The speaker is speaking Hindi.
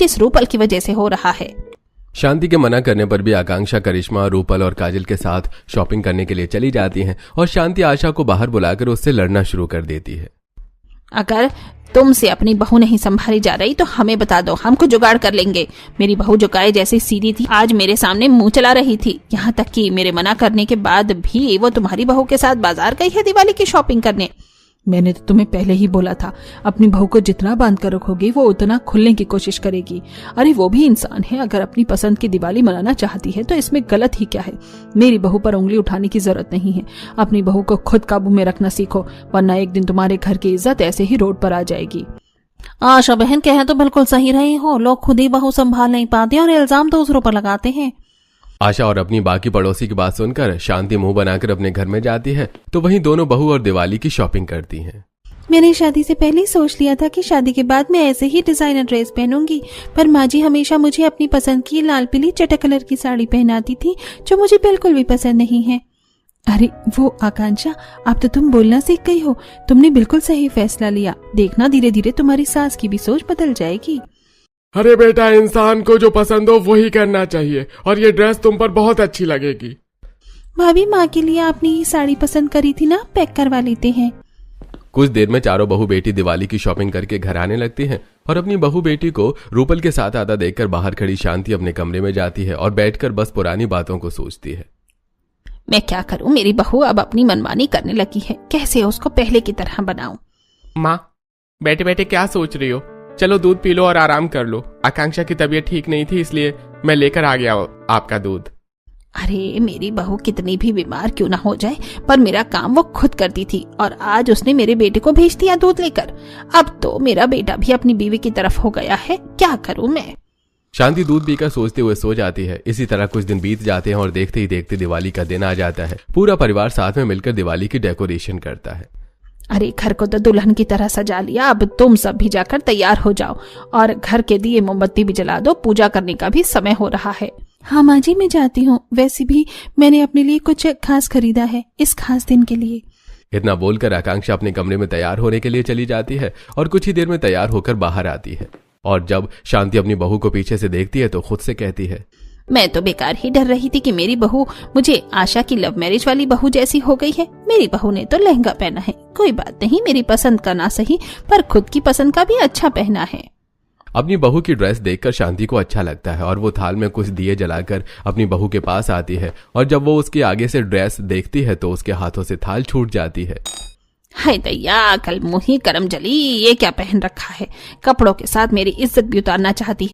किस रूपल की वजह से हो रहा है। शांति के मना करने पर भी आकांक्षा करिश्मा, रूपल और काजल के साथ शॉपिंग करने के लिए चली जाती हैं और शांति आशा को बाहर बुलाकर उससे लड़ना शुरू कर देती है। अगर तुमसे अपनी बहू नहीं संभाली जा रही तो हमें बता दो, हम कुछ जुगाड़ कर लेंगे। मेरी बहू जो गाय जैसी सीधी थी, आज मेरे सामने मुंह चला रही थी। यहाँ तक कि मेरे मना करने के बाद भी वो तुम्हारी बहू के साथ बाजार गई है दिवाली की शॉपिंग करने। मैंने तो तुम्हें पहले ही बोला था, अपनी बहू को जितना बांध कर रखोगे वो उतना खुलने की कोशिश करेगी। अरे वो भी इंसान है, अगर अपनी पसंद की दिवाली मनाना चाहती है तो इसमें गलत ही क्या है। मेरी बहू पर उंगली उठाने की जरूरत नहीं है। अपनी बहू को खुद काबू में रखना सीखो, वरना एक दिन तुम्हारे घर की इज्जत ऐसे ही रोड पर आ जाएगी। आशा बहन कहे तो बिल्कुल सही रही हो, लोग खुद ही बहू संभाल नहीं पाते और इल्जाम दूसरों पर लगाते हैं। आशा और अपनी बाकी पड़ोसी की बात सुनकर शांति मुंह बनाकर अपने घर में जाती है तो वहीं दोनों बहू और दिवाली की शॉपिंग करती हैं। मैंने शादी से पहले ही सोच लिया था कि शादी के बाद मैं ऐसे ही डिजाइनर ड्रेस पहनूंगी, पर माँ जी हमेशा मुझे अपनी पसंद की लाल पीली चटक कलर की साड़ी पहनाती थी, जो मुझे बिल्कुल भी पसंद नहीं है। अरे वो आकांक्षा, अब तो तुम बोलना सीख गई हो। तुमने बिल्कुल सही फैसला लिया। देखना धीरे धीरे तुम्हारी सास की भी सोच बदल जाएगी। अरे बेटा, इंसान को जो पसंद हो वही करना चाहिए, और ये ड्रेस तुम पर बहुत अच्छी लगेगी। भाभी, माँ के लिए आपने ये साड़ी पसंद करी थी ना, पैक करवा लेते हैं। कुछ देर में चारों बहू बेटी दिवाली की शॉपिंग करके घर आने लगती हैं और अपनी बहू बेटी को रूपल के साथ आता देखकर बाहर खड़ी शांति अपने कमरे में जाती है और बैठकर बस पुरानी बातों को सोचती है। मैं क्या करूं, मेरी बहू अब अपनी मनमानी करने लगी है। कैसे उसको पहले की तरह बनाऊं। माँ, बैठे बैठे क्या सोच रही हो? चलो दूध पी लो और आराम कर लो। आकांक्षा की तबीयत ठीक नहीं थी, इसलिए मैं लेकर आ गया आपका दूध। अरे मेरी बहू कितनी भी बीमार क्यों ना हो जाए, पर मेरा काम वो खुद करती थी और आज उसने मेरे बेटे को भेज दिया दूध लेकर। अब तो मेरा बेटा भी अपनी बीवी की तरफ हो गया है, क्या करूं मैं। शांति दूध पीकर सोचते हुए सो जाती है। इसी तरह कुछ दिन बीत जाते हैं और देखते ही देखते दिवाली का दिन आ जाता है। पूरा परिवार साथ में मिलकर दिवाली की डेकोरेशन करता है। अरे घर को तो दुल्हन की तरह सजा लिया, अब तुम सब भी जाकर तैयार हो जाओ और घर के दिए मोमबत्ती भी जला दो। पूजा करने का भी समय हो रहा है। हाँ माँ जी, मैं जाती हूँ। वैसे भी मैंने अपने लिए कुछ खास खरीदा है इस खास दिन के लिए। इतना बोलकर आकांक्षा अपने कमरे में तैयार होने के लिए चली जाती है और कुछ ही देर में तैयार होकर बाहर आती है। और जब शांति अपनी बहू को पीछे से देखती है तो खुद से कहती है, मैं तो बेकार ही डर रही थी कि मेरी बहू मुझे आशा की लव मैरिज वाली बहू जैसी हो गई है। मेरी बहू ने तो लहंगा पहना है, कोई बात नहीं, मेरी पसंद का ना सही पर खुद की पसंद का भी अच्छा पहना है। अपनी बहू की ड्रेस देखकर शांति को अच्छा लगता है और वो थाल में कुछ दिए जलाकर अपनी बहू के पास आती है और जब वो उसके आगे से ड्रेस देखती है तो उसके हाथों से थाल छूट जाती है। हाय दैया, कल मुही करम जली, ये क्या पहन रखा है। कपड़ों के साथ मेरी इज्जत भी उतारना चाहती है।